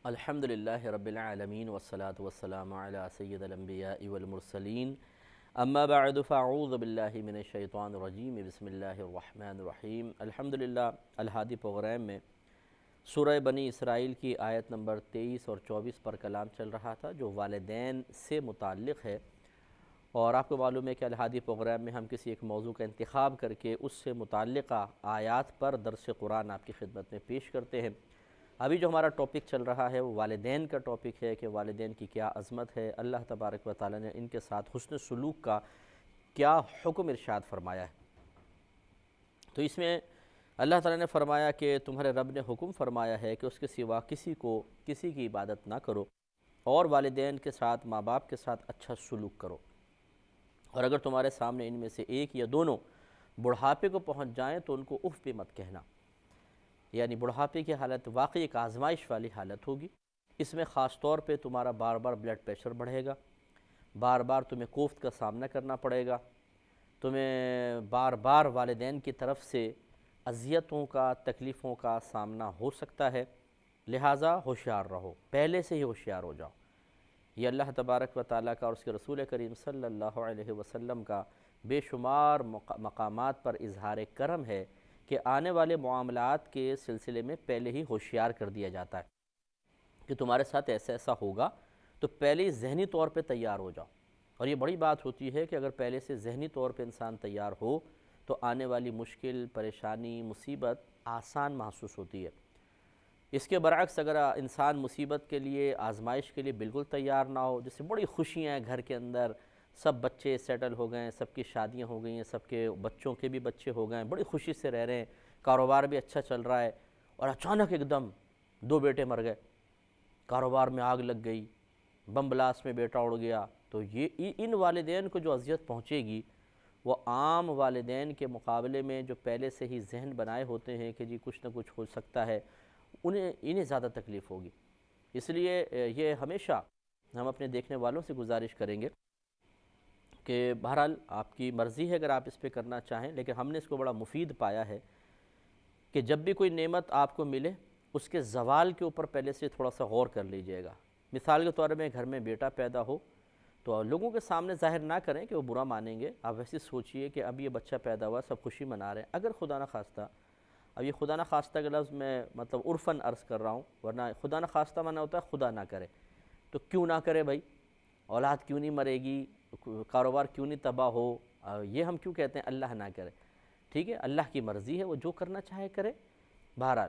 الحمدللہ رب العالمین والصلاة والسلام علی سید الانبیاء والمرسلین اما بعد فاعوذ باللہ من الشیطان الرجیم بسم اللہ الرحمن الرحیم۔ الحمدللہ الہادی پروگرام میں سورہ بنی اسرائیل کی آیت نمبر 23 اور 24 پر کلام چل رہا تھا جو والدین سے متعلق ہے، اور آپ کو معلوم ہے کہ الہادی پروگرام میں ہم کسی ایک موضوع کا انتخاب کر کے اس سے متعلقہ آیات پر درس قرآن آپ کی خدمت میں پیش کرتے ہیں۔ ابھی جو ہمارا ٹاپک چل رہا ہے وہ والدین کا ٹاپک ہے کہ والدین کی کیا عظمت ہے، اللہ تبارک و تعالی نے ان کے ساتھ حسن سلوک کا کیا حکم ارشاد فرمایا ہے۔ تو اس میں اللہ تعالی نے فرمایا کہ تمہارے رب نے حکم فرمایا ہے کہ اس کے سوا کسی کی عبادت نہ کرو، اور والدین کے ساتھ ماں باپ کے ساتھ اچھا سلوک کرو، اور اگر تمہارے سامنے ان میں سے ایک یا دونوں بڑھاپے کو پہنچ جائیں تو ان کو اف بھی مت کہنا۔ یعنی بڑھاپے کی حالت واقعی ایک آزمائش والی حالت ہوگی۔ اس میں خاص طور پہ تمہارا بار بار بلڈ پریشر بڑھے گا، بار بار تمہیں کوفت کا سامنا کرنا پڑے گا، تمہیں بار بار والدین کی طرف سے اذیتوں کا تکلیفوں کا سامنا ہو سکتا ہے، لہٰذا ہوشیار رہو، پہلے سے ہی ہوشیار ہو جاؤ۔ یہ اللہ تبارک و تعالیٰ کا اور اس کے رسول کریم صلی اللہ علیہ وسلم کا بے شمار مقامات پر اظہار کرم ہے کہ آنے والے معاملات کے سلسلے میں پہلے ہی ہوشیار کر دیا جاتا ہے کہ تمہارے ساتھ ایسا ہوگا، تو پہلے ہی ذہنی طور پہ تیار ہو جاؤ۔ اور یہ بڑی بات ہوتی ہے کہ اگر پہلے سے ذہنی طور پہ انسان تیار ہو تو آنے والی مشکل، پریشانی، مصیبت آسان محسوس ہوتی ہے۔ اس کے برعکس اگر انسان مصیبت کے لیے، آزمائش کے لیے بالکل تیار نہ ہو، جیسے بڑی خوشیاں ہیں گھر کے اندر، سب بچے سیٹل ہو گئے ہیں، سب کی شادیاں ہو گئی ہیں، سب کے بچوں کے بھی بچے ہو گئے ہیں، بڑی خوشی سے رہ رہے ہیں، کاروبار بھی اچھا چل رہا ہے، اور اچانک ایک دم 2 بیٹے مر گئے، کاروبار میں آگ لگ گئی، بم بلاسٹ میں بیٹا اڑ گیا، تو یہ ان والدین کو جو اذیت پہنچے گی وہ عام والدین کے مقابلے میں جو پہلے سے ہی ذہن بنائے ہوتے ہیں کہ جی کچھ نہ کچھ ہو سکتا ہے، انہیں زیادہ تکلیف ہوگی۔ اس لیے یہ ہمیشہ ہم اپنے دیکھنے والوں سے گزارش کریں گے کہ بہرحال آپ کی مرضی ہے اگر آپ اس پہ کرنا چاہیں، لیکن ہم نے اس کو بڑا مفید پایا ہے کہ جب بھی کوئی نعمت آپ کو ملے اس کے زوال کے اوپر پہلے سے تھوڑا سا غور کر لیجئے گا۔ مثال کے طور میں گھر میں بیٹا پیدا ہو تو لوگوں کے سامنے ظاہر نہ کریں کہ وہ برا مانیں گے، آپ ویسے سوچئے کہ اب یہ بچہ پیدا ہوا، سب خوشی منا رہے ہیں، اگر خدا نخواستہ، اب یہ خدا نخواستہ کے لفظ میں مطلب عرفاً عرض کر رہا ہوں، ورنہ خدا نخواستہ معنی ہوتا ہے خدا نہ کرے، تو کیوں نہ کرے بھائی، اولاد کیوں نہیں مرے گی، کاروبار کیوں نہیں تباہ ہو، یہ ہم کیوں کہتے ہیں اللہ نہ کرے، ٹھیک ہے، اللہ کی مرضی ہے، وہ جو کرنا چاہے کرے۔ بہرحال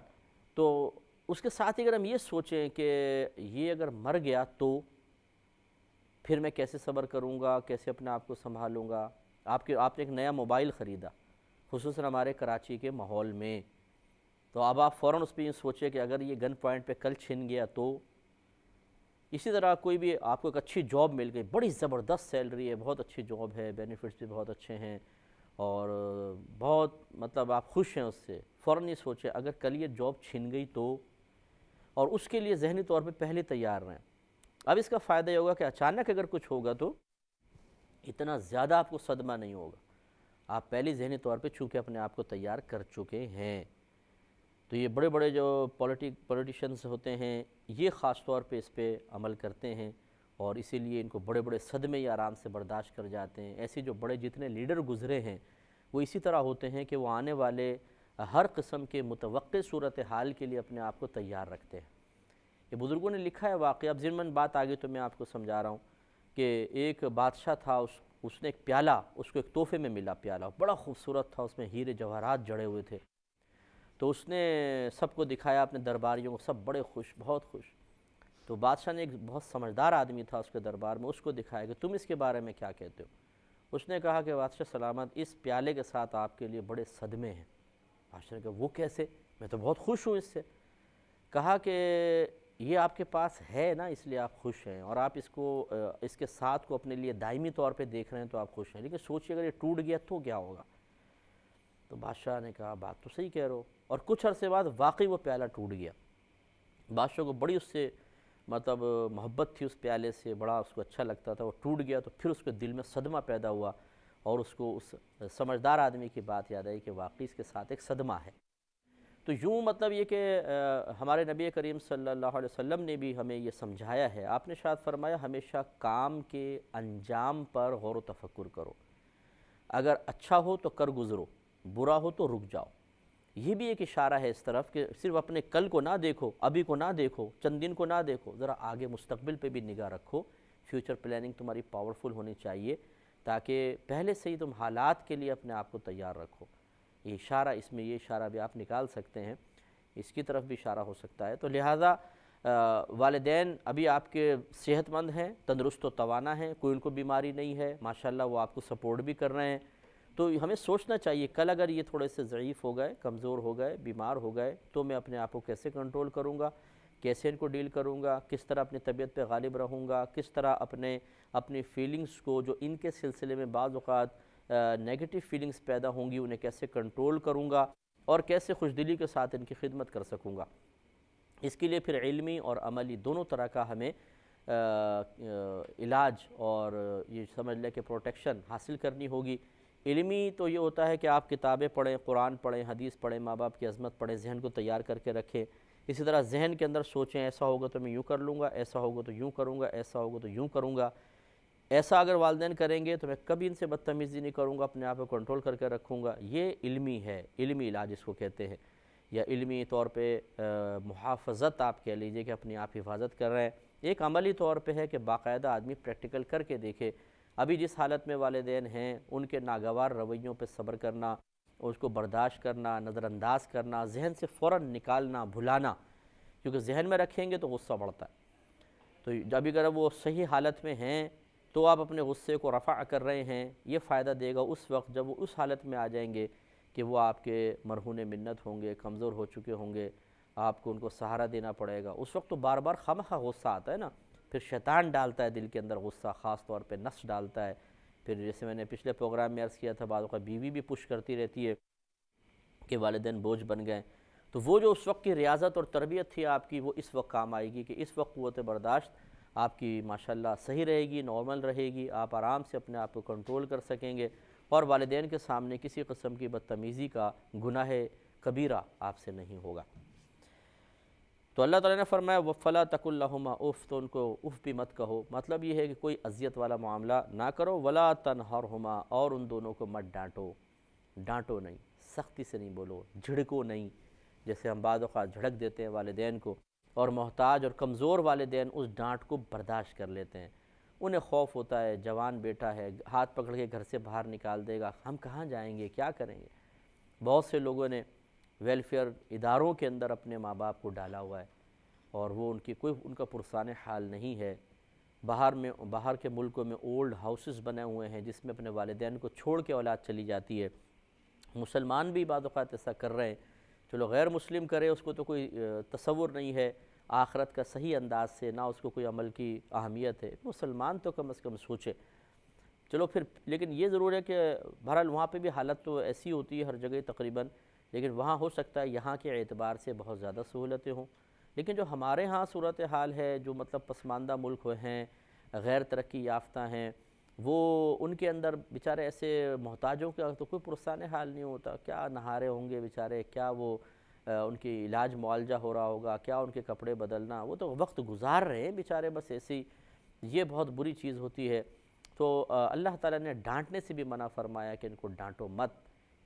تو اس کے ساتھ ہی اگر ہم یہ سوچیں کہ یہ اگر مر گیا تو پھر میں کیسے صبر کروں گا، کیسے اپنے آپ کو سنبھالوں گا۔ آپ نے ایک نیا موبائل خریدا، خصوصاً ہمارے کراچی کے ماحول میں، تو اب آپ فوراً اس پہ یہ سوچیں کہ اگر یہ گن پوائنٹ پہ کل چھن گیا تو۔ اسی طرح کوئی بھی آپ کو ایک اچھی جاب مل گئی، بڑی زبردست سیلری ہے، بہت اچھی جاب ہے، بینیفٹس بھی بہت اچھے ہیں، اور بہت مطلب آپ خوش ہیں اس سے، فوراً یہ سوچیں اگر کل یہ جاب چھن گئی تو، اور اس کے لیے ذہنی طور پہ پہلے تیار رہیں۔ اب اس کا فائدہ یہ ہوگا کہ اچانک اگر کچھ ہوگا تو اتنا زیادہ آپ کو صدمہ نہیں ہوگا، آپ پہلے ذہنی طور پہ چونکہ اپنے آپ کو تیار کر چکے ہیں۔ تو یہ بڑے بڑے جو پولیٹیشنز ہوتے ہیں یہ خاص طور پہ اس پہ عمل کرتے ہیں، اور اسی لیے ان کو بڑے بڑے صدمے یہ آرام سے برداشت کر جاتے ہیں۔ ایسے جو بڑے جتنے لیڈر گزرے ہیں وہ اسی طرح ہوتے ہیں کہ وہ آنے والے ہر قسم کے متوقع صورتحال کے لیے اپنے آپ کو تیار رکھتے ہیں۔ یہ بزرگوں نے لکھا ہے واقعہ، اب ضمن بات آگے تو میں آپ کو سمجھا رہا ہوں کہ ایک بادشاہ تھا، اس نے ایک پیالہ، اس کو ایک تحفے میں ملا پیالہ، بڑا خوبصورت تھا، اس میں ہیرے جواہرات جڑے ہوئے تھے، تو اس نے سب کو دکھایا، اپنے درباریوں کو، سب بڑے خوش، بہت خوش۔ تو بادشاہ نے ایک بہت سمجھدار آدمی تھا اس کے دربار میں، اس کو دکھایا کہ تم اس کے بارے میں کیا کہتے ہو۔ اس نے کہا کہ بادشاہ سلامت، اس پیالے کے ساتھ آپ کے لیے بڑے صدمے ہیں۔ بادشاہ نے کہا وہ کیسے، میں تو بہت خوش ہوں اس سے۔ کہا کہ یہ آپ کے پاس ہے نا اس لیے آپ خوش ہیں، اور آپ اس کے ساتھ کو اپنے لیے دائمی طور پہ دیکھ رہے ہیں تو آپ خوش ہیں، لیکن سوچئے اگر یہ ٹوٹ گیا تو کیا ہوگا۔ تو بادشاہ نے کہا بات تو صحیح کہہ رہے ہو، اور کچھ عرصے بعد واقعی وہ پیالہ ٹوٹ گیا۔ بادشاہ کو بڑی اس سے مطلب محبت تھی اس پیالے سے، بڑا اس کو اچھا لگتا تھا، وہ ٹوٹ گیا تو پھر اس کے دل میں صدمہ پیدا ہوا، اور اس کو اس سمجھدار آدمی کی بات یاد آئی کہ واقعی اس کے ساتھ ایک صدمہ ہے۔ تو یوں مطلب یہ کہ ہمارے نبی کریم صلی اللہ علیہ وسلم نے بھی ہمیں یہ سمجھایا ہے. آپ نے شاید فرمایا ہمیشہ کام کے انجام پر غور و تفکر کرو، اگر اچھا ہو تو کر گزرو، برا ہو تو رک جاؤ. یہ بھی ایک اشارہ ہے اس طرف کہ صرف اپنے کل کو نہ دیکھو، ابھی کو نہ دیکھو، چند دن کو نہ دیکھو، ذرا آگے مستقبل پہ بھی نگاہ رکھو. فیوچر پلاننگ تمہاری پاورفل ہونی چاہیے تاکہ پہلے سے ہی تم حالات کے لیے اپنے آپ کو تیار رکھو. یہ اشارہ، اس میں یہ اشارہ بھی آپ نکال سکتے ہیں، اس کی طرف بھی اشارہ ہو سکتا ہے. تو لہٰذا والدین ابھی آپ کے صحت مند ہیں، تندرست و توانا ہیں، کوئی ان کو بیماری نہیں ہے، ماشاءاللہ وہ آپ کو سپورٹ بھی کر رہے ہیں. تو ہمیں سوچنا چاہیے کل اگر یہ تھوڑے سے ضعیف ہو گئے، کمزور ہو گئے، بیمار ہو گئے تو میں اپنے آپ کو کیسے کنٹرول کروں گا، کیسے ان کو ڈیل کروں گا، کس طرح اپنی طبیعت پہ غالب رہوں گا، کس طرح اپنی فیلنگز کو جو ان کے سلسلے میں بعض اوقات نیگیٹو فیلنگز پیدا ہوں گی انہیں کیسے کنٹرول کروں گا اور کیسے خوشدلی کے ساتھ ان کی خدمت کر سکوں گا. اس کے لیے پھر علمی اور عملی دونوں طرح کا ہمیں علاج اور یہ سمجھ لیں کہ پروٹیکشن حاصل کرنی ہوگی. علمی تو یہ ہوتا ہے کہ آپ کتابیں پڑھیں، قرآن پڑھیں، حدیث پڑھیں، ماں باپ کی عظمت پڑھیں، ذہن کو تیار کر کے رکھیں. اسی طرح ذہن کے اندر سوچیں ایسا ہوگا تو میں یوں کر لوں گا، ایسا ہوگا تو یوں کروں گا، ایسا ہوگا تو یوں کروں گا. ایسا اگر والدین کریں گے تو میں کبھی ان سے بدتمیزی نہیں کروں گا، اپنے آپ کو کنٹرول کر کے رکھوں گا. یہ علمی ہے، علمی علاج اس کو کہتے ہیں، یا علمی طور پہ محافظت آپ کہہ لیجئے کہ اپنی آپ حفاظت کر رہے ہیں. ایک عملی طور پہ ہے کہ باقاعدہ آدمی پریکٹیکل کر کے دیکھے. ابھی جس حالت میں والدین ہیں ان کے ناگوار رویوں پہ صبر کرنا، اس کو برداشت کرنا، نظر انداز کرنا، ذہن سے فوراً نکالنا، بھلانا، کیونکہ ذہن میں رکھیں گے تو غصہ بڑھتا ہے. تو جب اگر وہ صحیح حالت میں ہیں تو آپ اپنے غصے کو رفع کر رہے ہیں. یہ فائدہ دے گا اس وقت جب وہ اس حالت میں آ جائیں گے کہ وہ آپ کے مرہون منت ہوں گے، کمزور ہو چکے ہوں گے، آپ کو ان کو سہارا دینا پڑے گا. اس وقت تو بار بار خواہ غصہ آتا ہے نا، پھر شیطان ڈالتا ہے دل کے اندر غصہ، خاص طور پہ نفس ڈالتا ہے. پھر جیسے میں نے پچھلے پروگرام میں عرض کیا تھا بعض اوقات بیوی بھی پش کرتی رہتی ہے کہ والدین بوجھ بن گئے. تو وہ جو اس وقت کی ریاضت اور تربیت تھی آپ کی وہ اس وقت کام آئے گی کہ اس وقت قوت برداشت آپ کی ماشاءاللہ صحیح رہے گی، نارمل رہے گی، آپ آرام سے اپنے آپ کو کنٹرول کر سکیں گے اور والدین کے سامنے کسی قسم کی بدتمیزی کا گناہ کبیرہ آپ سے نہیں ہوگا. تو اللہ تعالیٰ نے فرمایا وَفَلَا تَقُلْ لَهُمَا اُف، تو ان کو اف بھی مت کہو. مطلب یہ ہے کہ کوئی اذیت والا معاملہ نہ کرو. وَلَا تَنْهَرْهُمَا، اور ان دونوں کو مت ڈانٹو. ڈانٹو نہیں، سختی سے نہیں بولو، جھڑکو نہیں جیسے ہم بعض اوقات جھڑک دیتے ہیں والدین کو، اور محتاج اور کمزور والدین اس ڈانٹ کو برداشت کر لیتے ہیں. انہیں خوف ہوتا ہے، جوان بیٹا ہے، ہاتھ پکڑ کے گھر سے باہر نکال دے گا، ہم کہاں جائیں گے، کیا کریں گے. بہت سے لوگوں نے ویلفیئر اداروں کے اندر اپنے ماں باپ کو ڈالا ہوا ہے اور وہ ان کا پرسان حال نہیں ہے. باہر کے ملکوں میں اولڈ ہاؤسز بنے ہوئے ہیں جس میں اپنے والدین کو چھوڑ کے اولاد چلی جاتی ہے. مسلمان بھی بعض اوقات ایسا کر رہے ہیں. چلو غیر مسلم کرے اس کو تو کوئی تصور نہیں ہے آخرت کا صحیح انداز سے، نہ اس کو کوئی عمل کی اہمیت ہے. مسلمان تو کم از کم سوچے. چلو پھر لیکن یہ ضرور ہے کہ بہرحال وہاں پہ بھی حالت تو ایسی ہوتی ہے ہر جگہ تقریباً، لیکن وہاں ہو سکتا ہے یہاں کے اعتبار سے بہت زیادہ سہولتیں ہوں. لیکن جو ہمارے ہاں صورتحال ہے، جو مطلب پسماندہ ملک ہیں، غیر ترقی یافتہ ہیں، وہ ان کے اندر بیچارے ایسے محتاجوں کا تو کوئی پرسان حال نہیں ہوتا. کیا نہارے ہوں گے بیچارے، کیا وہ ان کی علاج معالجہ ہو رہا ہوگا، کیا ان کے کپڑے بدلنا، وہ تو وقت گزار رہے ہیں بیچارے بس ایسی. یہ بہت بری چیز ہوتی ہے. تو اللہ تعالیٰ نے ڈانٹنے سے بھی منع فرمایا کہ ان کو ڈانٹو مت،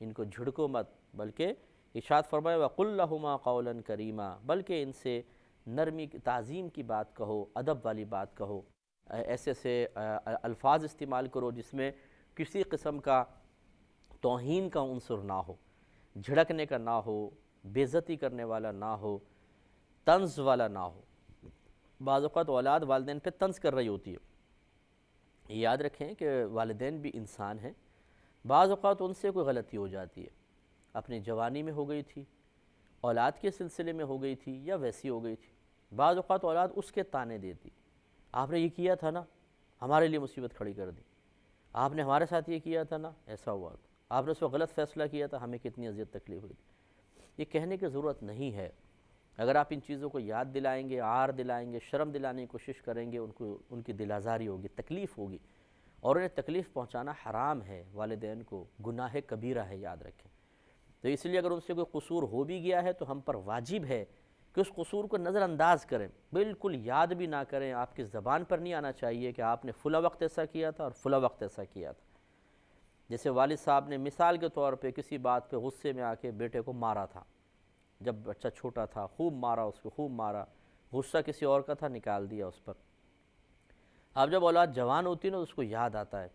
ان کو جھڑکو مت، بلکہ ارشاد فرمایا وَقُلْ لَهُمَا قَوْلًا كَرِيمًا، بلکہ ان سے نرمی تعظیم کی بات کہو، ادب والی بات کہو. ایسے الفاظ استعمال کرو جس میں کسی قسم کا توہین کا عنصر نہ ہو، جھڑکنے کا نہ ہو، بے عزتی کرنے والا نہ ہو، طنز والا نہ ہو. بعض اوقات اولاد والدین پہ طنز کر رہی ہوتی ہے. یاد رکھیں کہ والدین بھی انسان ہیں. بعض اوقات ان سے کوئی غلطی ہو جاتی ہے، اپنی جوانی میں ہو گئی تھی، اولاد کے سلسلے میں ہو گئی تھی، یا ویسی ہو گئی تھی. بعض اوقات اولاد اس کے تانے دیتی، آپ نے یہ کیا تھا نا، ہمارے لیے مصیبت کھڑی کر دی، آپ نے ہمارے ساتھ یہ کیا تھا نا، ایسا ہوا تھا، آپ نے اس وقت غلط فیصلہ کیا تھا، ہمیں کتنی اذیت تکلیف ہوئی تھی. یہ کہنے کی ضرورت نہیں ہے. اگر آپ ان چیزوں کو یاد دلائیں گے، عار دلائیں گے، شرم دلانے کی کوشش کریں گے، ان کی دل آزاری ہوگی، تکلیف ہوگی، اور انہیں تکلیف پہنچانا حرام ہے. والدین کو گناہ کبیرہ ہے، یاد رکھیں. تو اس لیے اگر ان سے کوئی قصور ہو بھی گیا ہے تو ہم پر واجب ہے کہ اس قصور کو نظر انداز کریں، بالکل یاد بھی نہ کریں، آپ کی زبان پر نہیں آنا چاہیے کہ آپ نے فلاں وقت ایسا کیا تھا اور فلاں وقت ایسا کیا تھا۔ جیسے والد صاحب نے مثال کے طور پہ کسی بات پہ غصے میں آ کے بیٹے کو مارا تھا، جب بچہ چھوٹا تھا خوب مارا، اس کو خوب مارا، غصہ کسی اور کا تھا نکال دیا اس پر۔ اب جب اولاد جوان ہوتی ہے نا، اس کو یاد آتا ہے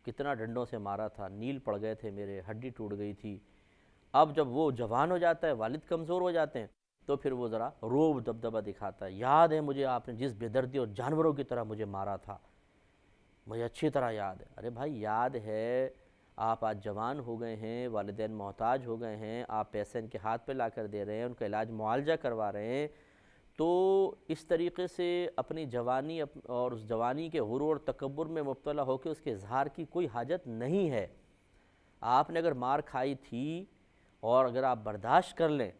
کتنا ڈنڈوں سے مارا تھا، نیل پڑ گئے تھے میرے، ہڈی ٹوٹ گئی تھی۔ اب جب وہ جوان ہو جاتا ہے، والد کمزور ہو جاتے ہیں، تو پھر وہ ذرا روب دبدبہ دکھاتا ہے، یاد ہے مجھے آپ نے جس بے دردی اور جانوروں کی طرح مجھے مارا تھا، مجھے اچھی طرح یاد ہے۔ ارے بھائی یاد ہے، آپ آج جوان ہو گئے ہیں، والدین محتاج ہو گئے ہیں، آپ پیسے ان کے ہاتھ پہ لا کر دے رہے ہیں، ان کا علاج معالجہ کروا رہے ہیں، تو اس طریقے سے اپنی جوانی اور اس جوانی کے غرور اور تکبر میں مبتلا ہو کے اس کے اظہار کی کوئی حاجت نہیں ہے۔ آپ نے اگر مار کھائی تھی اور اگر آپ برداشت کر لیں،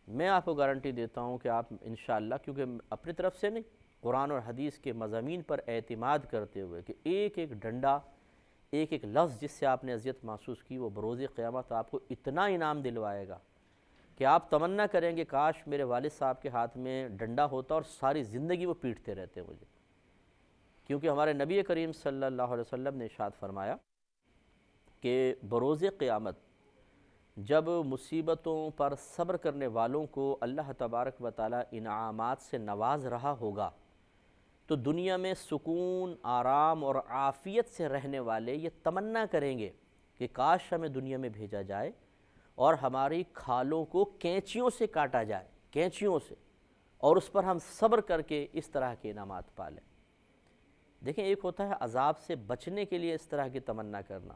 میں آپ کو گارنٹی دیتا ہوں کہ آپ انشاءاللہ، کیونکہ اپنی طرف سے نہیں، قرآن اور حدیث کے مضامین پر اعتماد کرتے ہوئے کہ ایک ایک ڈنڈا، ایک ایک لفظ جس سے آپ نے اذیت محسوس کی، وہ بروز قیامت آپ کو اتنا انعام دلوائے گا کہ آپ تمنا کریں گے کاش میرے والد صاحب کے ہاتھ میں ڈنڈا ہوتا اور ساری زندگی وہ پیٹتے رہتے مجھے۔ کیونکہ ہمارے نبی کریم صلی اللہ علیہ وسلم نے ارشاد فرمایا کہ بروز قیامت جب مصیبتوں پر صبر کرنے والوں کو اللہ تبارک و تعالی انعامات سے نواز رہا ہوگا، تو دنیا میں سکون، آرام اور عافیت سے رہنے والے یہ تمنا کریں گے کہ کاش ہمیں دنیا میں بھیجا جائے اور ہماری کھالوں کو کینچیوں سے کاٹا جائے، کینچیوں سے، اور اس پر ہم صبر کر کے اس طرح کے انعامات پالیں۔ دیکھیں، ایک ہوتا ہے عذاب سے بچنے کے لیے اس طرح کی تمنا کرنا،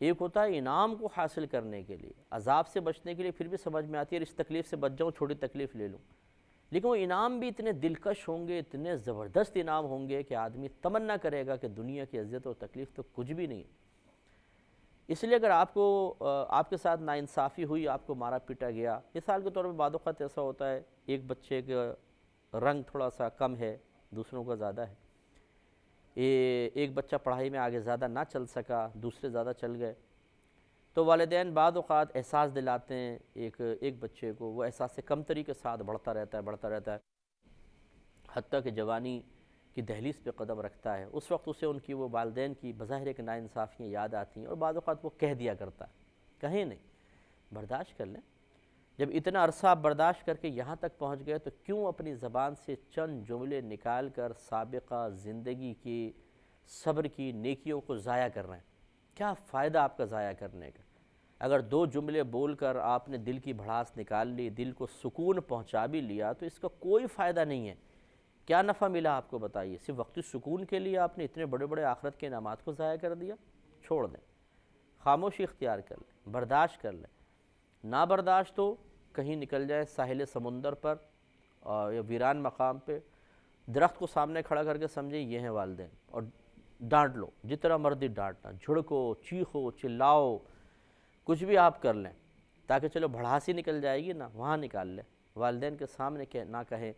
ایک ہوتا ہے انعام کو حاصل کرنے کے لیے۔ عذاب سے بچنے کے لیے پھر بھی سمجھ میں آتی ہے اس تکلیف سے بچ جاؤں، چھوٹی تکلیف لے لوں، لیکن وہ انعام بھی اتنے دلکش ہوں گے، اتنے زبردست انعام ہوں گے کہ آدمی تمنا کرے گا کہ دنیا کی اذیت اور تکلیف تو کچھ بھی نہیں۔ اس لیے اگر آپ کے ساتھ ناانصافی ہوئی، آپ کو مارا پیٹا گیا، مثال کے طور پہ بعض اوقات ایسا ہوتا ہے ایک بچے کا رنگ تھوڑا سا کم ہے، دوسروں کا زیادہ ہے، ایک بچہ پڑھائی میں آگے زیادہ نہ چل سکا، دوسرے زیادہ چل گئے، تو والدین بعض اوقات احساس دلاتے ہیں ایک بچے کو، وہ احساس کمتری کے ساتھ بڑھتا رہتا ہے حتیٰ کہ جوانی کی دہلیز پہ قدم رکھتا ہے۔ اس وقت اسے ان کی وہ والدین کی بظاہر ایک ناانصافیاں یاد آتی ہیں، اور بعض اوقات وہ کہہ دیا کرتا ہے، کہیں نہیں، برداشت کر لیں۔ جب اتنا عرصہ آپ برداشت کر کے یہاں تک پہنچ گئے تو کیوں اپنی زبان سے چند جملے نکال کر سابقہ زندگی کی صبر کی نیکیوں کو ضائع کر رہے ہیں؟ کیا فائدہ آپ کا ضائع کرنے کا؟ اگر دو جملے بول کر آپ نے دل کی بھڑاس نکال لی، دل کو سکون پہنچا بھی لیا، تو اس کا کوئی فائدہ نہیں ہے۔ کیا نفع ملا آپ کو بتائیے؟ صرف وقتی سکون کے لیے آپ نے اتنے بڑے بڑے آخرت کے انعامات کو ضائع کر دیا۔ چھوڑ دیں، خاموشی اختیار کر لیں، برداشت کر لیں۔ نہ برداشت ہو، کہیں نکل جائیں ساحل سمندر پر یا ویران مقام پہ، درخت کو سامنے کھڑا کر کے سمجھیں یہ ہیں والدین، اور ڈانٹ لو، جتنا مرضی ڈانٹنا، جھڑکو، چیخو، چلاؤ، کچھ بھی آپ کر لیں، تاکہ چلو بھڑاس ہی نکل جائے گی نا، وہاں نکال لیں۔ والدین کے سامنے نہ کہیں،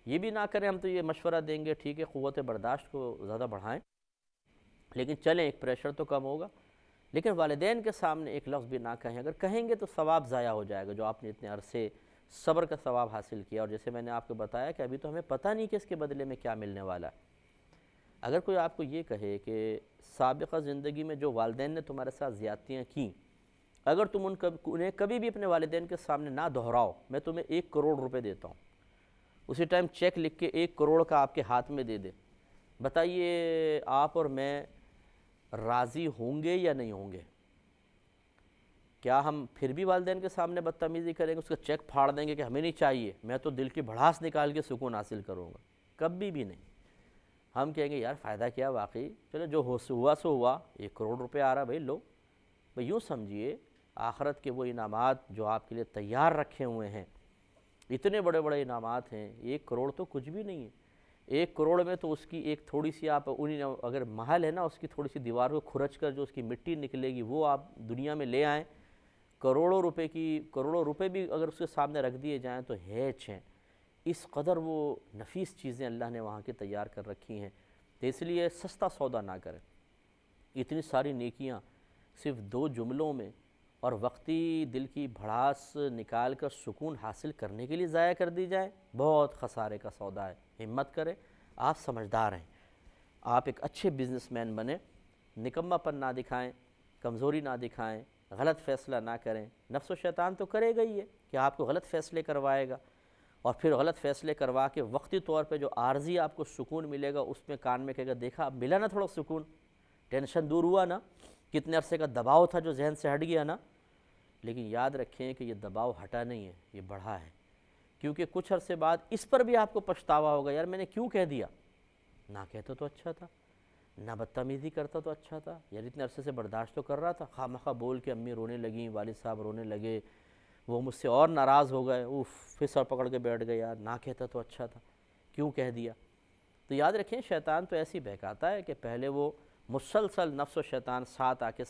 یہ بھی نہ کریں ہم تو یہ مشورہ دیں گے ٹھیک ہے قوت برداشت کو زیادہ بڑھائیں، لیکن چلیں ایک پریشر تو کم ہوگا، لیکن والدین کے سامنے ایک لفظ بھی نہ کہیں۔ اگر کہیں گے تو ثواب ضائع ہو جائے گا جو آپ نے اتنے عرصے صبر کا ثواب حاصل کیا، اور جیسے میں نے آپ کو بتایا کہ ابھی تو ہمیں پتہ نہیں کہ اس کے بدلے میں کیا ملنے والا ہے۔ اگر کوئی آپ کو یہ کہے کہ سابقہ زندگی میں جو والدین نے تمہارے ساتھ زیادتیاں کیں، اگر تم انہیں کبھی بھی اپنے والدین کے سامنے نہ دہراؤ، میں تمہیں 1 کروڑ روپے دیتا ہوں، اسی ٹائم چیک لکھ کے 1 کروڑ کا آپ کے ہاتھ میں دے دے، بتائیے آپ اور میں راضی ہوں گے یا نہیں ہوں گے؟ کیا ہم پھر بھی والدین کے سامنے بدتمیزی کریں گے، اس کا چیک پھاڑ دیں گے کہ ہمیں نہیں چاہیے، میں تو دل کی بھڑاس نکال کے سکون حاصل کروں گا؟ کبھی بھی نہیں۔ ہم کہیں گے یار فائدہ کیا واقعی، چلو جو ہوا سو ہوا، 1 کروڑ روپے آ رہا بھائی لو۔ بھائی یوں سمجھیے آخرت کے وہ انعامات جو آپ کے لیے تیار رکھے ہوئے ہیں، اتنے بڑے بڑے انعامات ہیں، 1 کروڑ تو کچھ بھی نہیں ہے۔ 1 کروڑ میں تو اس کی ایک تھوڑی سی آپ اگر محل ہے نا، اس کی تھوڑی سی دیوار کو کھرچ کر جو اس کی مٹی نکلے گی وہ آپ دنیا میں لے آئیں، کروڑوں روپے بھی اگر اس کے سامنے رکھ دیے جائیں تو ہیچ ہیں، اس قدر وہ نفیس چیزیں اللہ نے وہاں کی تیار کر رکھی ہیں۔ تو اس لیے سستا سودا نہ کریں۔ اتنی ساری نیکیاں صرف 2 جملوں میں اور وقتی دل کی بھڑاس نکال کر سکون حاصل کرنے کے لیے ضائع کر دی جائے، بہت خسارے کا سودا ہے۔ ہمت کریں، آپ سمجھدار ہیں، آپ ایک اچھے بزنس مین بنیں، نکمہ پن نہ دکھائیں، کمزوری نہ دکھائیں، غلط فیصلہ نہ کریں۔ نفس و شیطان تو کرے گا ہی ہے کہ آپ کو غلط فیصلے کروائے گا، اور پھر غلط فیصلے کروا کے وقتی طور پہ جو عارضی آپ کو سکون ملے گا اس میں کان میں کہے گا دیکھا اب ملا نا تھوڑا سکون، ٹینشن دور ہوا نا، کتنے عرصے کا دباؤ تھا جو ذہن سے ہٹ گیا نا۔ لیکن یاد رکھیں کہ یہ دباؤ ہٹا نہیں ہے، یہ بڑھا ہے، کیونکہ کچھ عرصے بعد اس پر بھی آپ کو پچھتاوا ہوگا، یار میں نے کیوں کہہ دیا، نہ کہتا تو اچھا تھا، نہ بدتمیزی کرتا تو اچھا تھا، یار اتنے عرصے سے برداشت تو کر رہا تھا، خواہ مخواہ بول کے امی رونے لگیں، والد صاحب رونے لگے، وہ مجھ سے اور ناراض ہو گئے، پھر سر پکڑ کے بیٹھ گئے، یار نہ کہتا تو اچھا تھا، کیوں کہہ دیا۔ تو یاد رکھیں شیطان تو ایسی بہکاتا ہے کہ پہلے وہ مسلسل نفس و شیطان ساتھ آ کے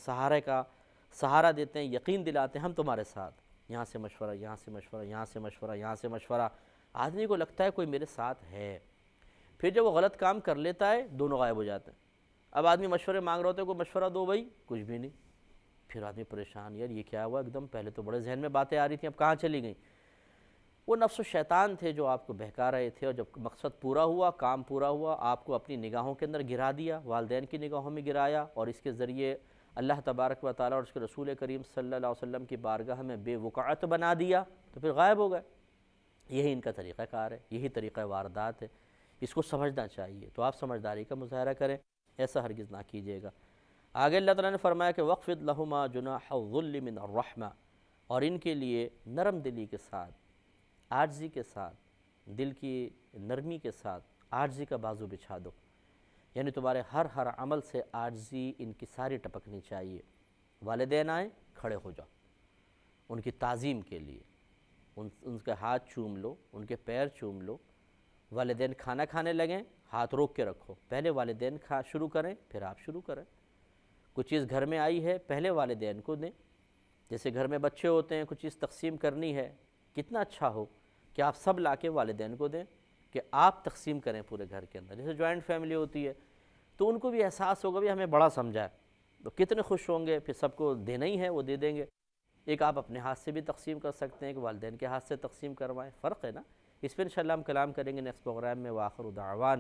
سہارا دیتے ہیں، یقین دلاتے ہیں ہم تمہارے ساتھ، یہاں سے مشورہ، یہاں سے مشورہ، یہاں سے مشورہ، یہاں سے مشورہ، آدمی کو لگتا ہے کوئی میرے ساتھ ہے، پھر جب وہ غلط کام کر لیتا ہے دونوں غائب ہو جاتے ہیں۔ اب آدمی مشورے مانگ رہا ہوتا ہے، کوئی مشورہ دو بھائی، کچھ بھی نہیں، پھر آدمی پریشان، یار یہ کیا ہوا، ایک دم پہلے تو بڑے ذہن میں باتیں آ رہی تھیں اب کہاں چلی گئیں۔ وہ نفس و شیطان تھے جو آپ کو بہکا رہے تھے، اور جب مقصد پورا ہوا، کام پورا ہوا، آپ کو اپنی نگاہوں کے اندر گرا دیا، والدین کی نگاہوں میں گرایا، اور اس کے ذریعے اللہ تبارک و تعالیٰ اور اس کے رسول کریم صلی اللہ علیہ وسلم کی بارگاہ میں بے وقعت بنا دیا، تو پھر غائب ہو گئے۔ یہی ان کا طریقہ کار ہے، یہی طریقہ واردات ہے، اس کو سمجھنا چاہیے، تو آپ سمجھداری کا مظاہرہ کریں، ایسا ہرگز نہ کیجیے گا۔ آگے اللہ تعالیٰ نے فرمایا کہ وَاخْفِضْ لَهُمَا جُنَاحَ الظُّلِّ مِنَ الرَّحْمَةِ، اور ان کے لیے نرم دلی کے ساتھ، عاجزی کے ساتھ، دل کی نرمی کے ساتھ عاجزی کا بازو بچھا دو، یعنی تمہارے ہر عمل سے عاجزی انکساری ٹپکنی چاہیے۔ والدین آئیں کھڑے ہو جاؤ ان کی تعظیم کے لیے، ان کے ہاتھ چوم لو، ان کے پیر چوم لو۔ والدین کھانا کھانے لگیں، ہاتھ روک کے رکھو، پہلے والدین شروع کریں پھر آپ شروع کریں۔ کچھ چیز گھر میں آئی ہے پہلے والدین کو دیں، جیسے گھر میں بچے ہوتے ہیں، کچھ چیز تقسیم کرنی ہے، کتنا اچھا ہو کہ آپ سب لا کے والدین کو دیں، کہ آپ تقسیم کریں پورے گھر کے اندر۔ جیسے جوائنٹ فیملی ہوتی ہے تو ان کو بھی احساس ہوگا بھی ہمیں بڑا سمجھا ہے، تو کتنے خوش ہوں گے، پھر سب کو دینا ہی ہے وہ دے دیں گے۔ ایک آپ اپنے ہاتھ سے بھی تقسیم کر سکتے ہیں کہ والدین کے ہاتھ سے تقسیم کروائیں، فرق ہے نا۔ اس پہ انشاءاللہ ہم کلام کریں گے نیکسٹ پروگرام میں۔ وآخر دعوانا